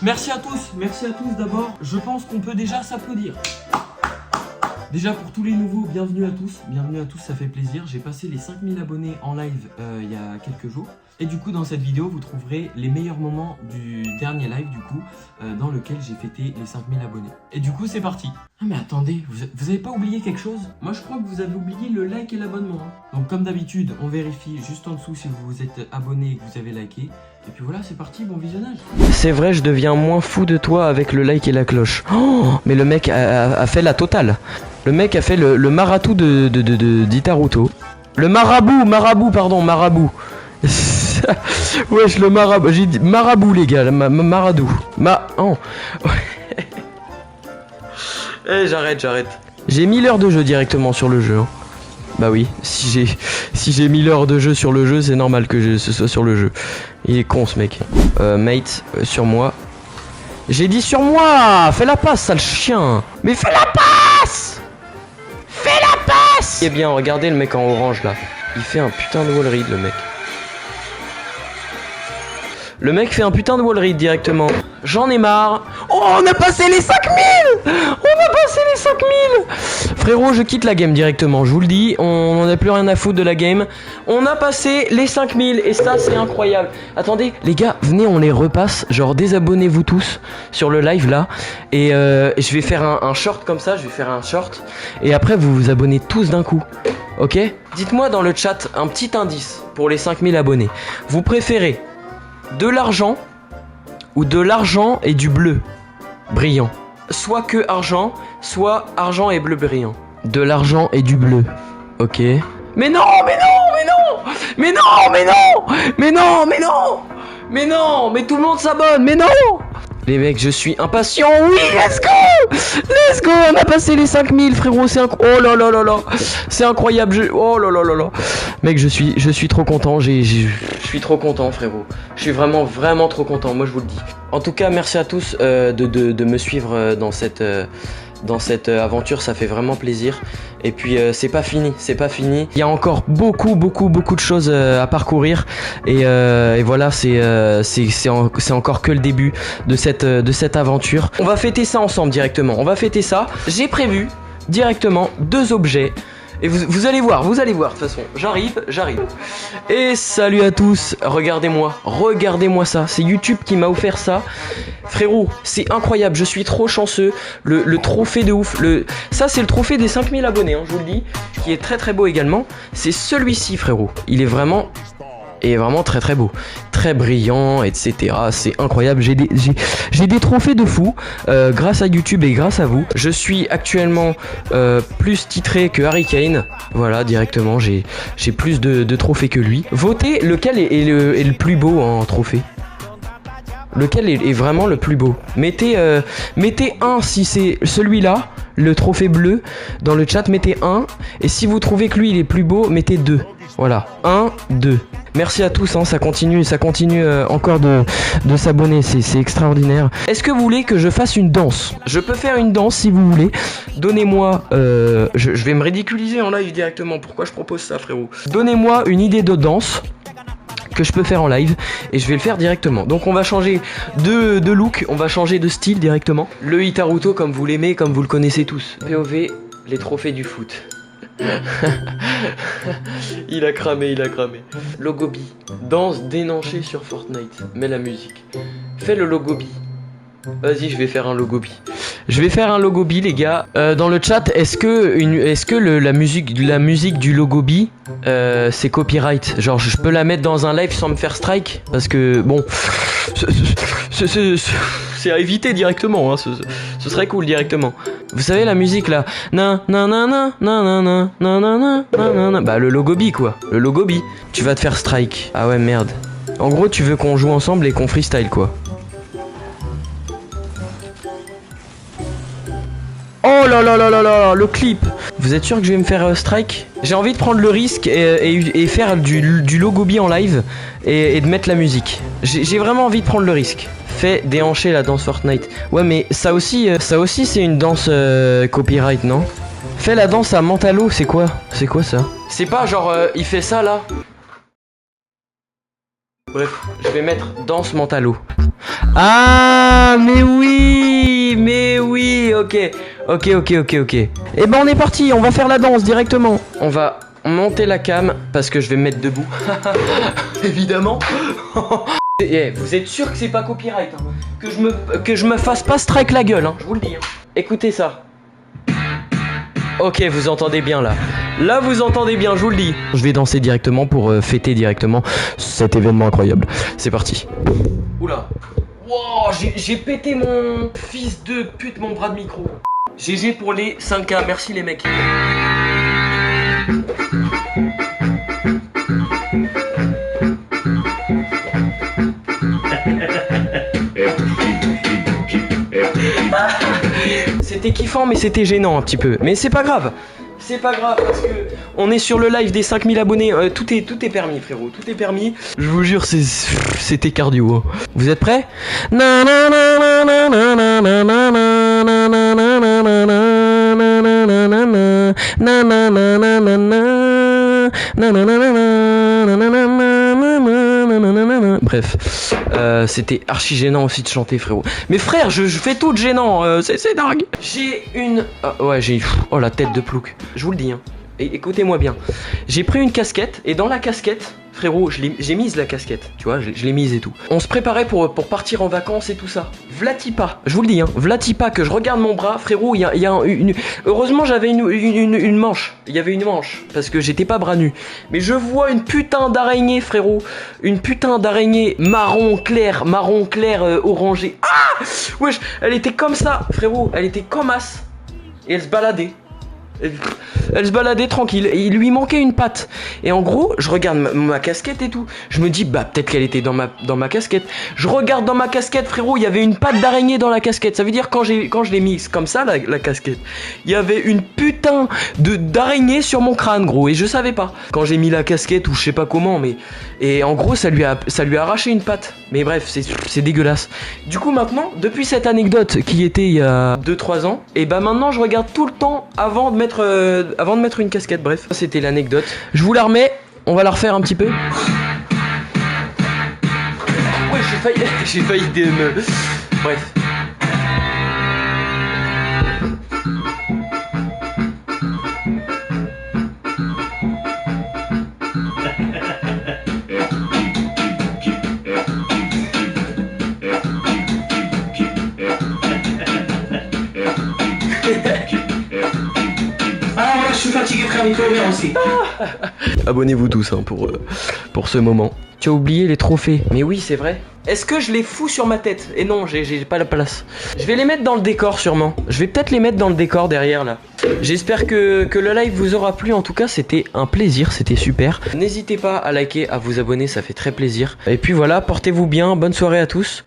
Merci à tous d'abord. Je pense qu'on peut déjà s'applaudir. Déjà pour tous les nouveaux, bienvenue à tous, ça fait plaisir. J'ai passé les 5000 abonnés en live il y a quelques jours. Et du coup dans cette vidéo vous trouverez les meilleurs moments du dernier live du coup dans lequel j'ai fêté les 5000 abonnés. Et du coup c'est parti. Ah mais attendez, vous avez pas oublié quelque chose? Moi je crois que vous avez oublié le like et l'abonnement. Donc comme d'habitude on vérifie juste en dessous si vous vous êtes abonné et que vous avez liké. Et puis voilà, c'est parti, bon visionnage. C'est vrai, je deviens moins fou de toi avec le like et la cloche. Oh, mais le mec a fait la totale. Le mec a fait le marathon d'Itaruto. Le marabout. Wesh, le marabout. J'ai dit marabout, les gars. Maradou. Oh. Eh, j'arrête. J'ai 1000 heures de jeu directement sur le jeu. Hein. Bah oui, si j'ai 1000 heures de jeu sur le jeu, c'est normal que ce soit sur le jeu. Il est con ce mec. Mate, sur moi. J'ai dit sur moi. Fais la passe, sale chien. Mais fais la passe. Eh bien, regardez le mec en orange là. Il fait un putain de wall read, le mec. Le mec fait un putain de wall read directement. J'en ai marre. Oh, on a passé les 5000. Frérot, je quitte la game directement, je vous le dis. On n'en a plus rien à foutre de la game. On a passé les 5000 et ça, c'est incroyable. Attendez, les gars, venez, on les repasse. Genre, désabonnez-vous tous sur le live là. Et je vais faire un short comme ça. Et après, vous vous abonnez tous d'un coup. Ok? Dites-moi dans le chat un petit indice pour les 5000 abonnés. Vous préférez de l'argent ou de l'argent et du bleu brillant? Soit que argent, soit argent et bleu brillant. De l'argent et du bleu. Ok. Mais non. Mais tout le monde s'abonne. Mais non. Les mecs, je suis impatient. Oui, let's go. On a passé les 5000, frérot. C'est oh là là. C'est incroyable. Oh là là. Mec, je suis trop content. Je suis trop content, frérot. Je suis vraiment trop content. Moi, je vous le dis. En tout cas, merci à tous de me suivre dans cette aventure, ça fait vraiment plaisir. Et puis c'est pas fini. Il y a encore beaucoup de choses à parcourir. Et voilà, c'est encore que le début de cette aventure. On va fêter ça ensemble directement. J'ai prévu directement 2 objets. Et vous allez voir, de toute façon, j'arrive. Et salut à tous, regardez-moi ça, c'est YouTube qui m'a offert ça. Frérot, c'est incroyable, je suis trop chanceux, le trophée de ouf, ça c'est le trophée des 5000 abonnés, hein, je vous le dis, qui est très beau également. C'est celui-ci, frérot, il est vraiment très beau, très brillant, etc. C'est incroyable. J'ai des trophées de fou grâce à YouTube et grâce à vous. Je suis actuellement plus titré que Harry Kane. Voilà, directement, j'ai plus de trophées que lui. Votez lequel est le plus beau en trophée. Lequel est vraiment le plus beau. Mettez 1 si c'est celui-là, le trophée bleu. Dans le chat, mettez 1. Et si vous trouvez que lui il est plus beau, mettez 2. Voilà, 1, 2. Merci à tous, hein, ça continue encore de s'abonner, c'est extraordinaire. Est-ce que vous voulez que je fasse une danse? Je peux faire une danse si vous voulez. Donnez-moi, je vais me ridiculiser en live directement. Pourquoi je propose ça, frérot? Donnez-moi une idée de danse que je peux faire en live et je vais le faire directement. Donc on va changer de look, on va changer de style directement. Le Itaruto comme vous l'aimez, comme vous le connaissez tous. POV, les trophées du foot. il a cramé. Logobi. Danse dénanchée sur Fortnite. Mets la musique. Fais le Logobi. Vas-y, je vais faire un Logobi. Les gars. Dans le chat, est-ce que la musique du Logobi c'est copyright? Genre, je peux la mettre dans un live sans me faire strike? Parce que, bon, c'est à éviter directement, hein. Ce serait cool directement. Vous savez la musique là, bah le Logobi quoi, le Logobi. Tu vas te faire strike. Ah ouais merde. En gros tu veux qu'on joue ensemble et qu'on freestyle quoi. Oh là là, le clip. Vous êtes sûr que je vais me faire strike? J'ai envie de prendre le risque et faire du Logobi en live et de mettre la musique. J'ai vraiment envie de prendre le risque. Fais déhancher la danse Fortnite. Ouais mais ça aussi c'est une danse copyright, non? Fais la danse à Mentalo, c'est quoi ça? C'est pas genre il fait ça là? Bref, je vais mettre danse Mentalo. Ah, mais oui, ok. Eh ben on est parti, on va faire la danse directement. On va monter la cam parce que je vais me mettre debout. Évidemment. Vous êtes sûr que c'est pas copyright hein, que je me fasse pas strike la gueule, hein, je vous le dis. Hein. Écoutez ça. Ok, vous entendez bien là. Là, vous entendez bien, je vous le dis. Je vais danser directement pour fêter directement cet événement incroyable. C'est parti. Oula. Wow, j'ai pété mon fils de pute, mon bras de micro. GG pour les 5K, merci les mecs. C'était kiffant mais c'était gênant un petit peu. Mais c'est pas grave. C'est pas grave parce que on est sur le live des 5000 abonnés. Tout est permis frérot, tout est permis. Je vous jure c'était cardio. Vous êtes prêts? Bref, c'était archi gênant aussi de chanter frérot. Mais frère, je fais tout de gênant, c'est dingue. J'ai une... Oh la tête de plouc, je vous le dis hein. Écoutez-moi bien. J'ai pris une casquette et dans la casquette, frérot, j'ai mise la casquette, tu vois, je l'ai mise et tout. On se préparait pour partir en vacances et tout ça. Vlatipa, je vous le dis, hein, Vlatipa, que je regarde mon bras, frérot, il y a une... Heureusement, j'avais une manche. Il y avait une manche, parce que j'étais pas bras nu. Mais je vois une putain d'araignée, frérot. Une putain d'araignée marron clair, orangé. Ah wesh, elle était comme ça, frérot, elle était comme as. Et elle se baladait. Elle se baladait tranquille et il lui manquait une patte. Et en gros, je regarde ma casquette et tout. Je me dis, bah peut-être qu'elle était dans ma casquette. Je regarde dans ma casquette, frérot, il y avait une patte d'araignée dans la casquette. Ça veut dire quand je l'ai mise comme ça, la casquette, il y avait une putain d'araignée sur mon crâne, gros. Et je savais pas. Quand j'ai mis la casquette ou je sais pas comment, mais... Et en gros, ça lui a arraché une patte. Mais bref, c'est dégueulasse. Du coup, maintenant, depuis cette anecdote qui était il y a 2-3 ans, et bah maintenant, je regarde tout le temps avant de mettre une casquette. Bref, c'était l'anecdote. Je vous la remets, on va la refaire un petit peu. Ouais, j'ai failli me... Bref. Je suis fatigué frère, il faut bien aussi. Abonnez-vous tous hein, pour ce moment. Tu as oublié les trophées. Mais oui, c'est vrai. Est-ce que je les fous sur ma tête? Et non, j'ai pas la place. Je vais les mettre dans le décor sûrement. Je vais peut-être les mettre dans le décor derrière là. J'espère que le live vous aura plu. En tout cas, c'était un plaisir, c'était super. N'hésitez pas à liker, à vous abonner, ça fait très plaisir. Et puis voilà, portez-vous bien. Bonne soirée à tous.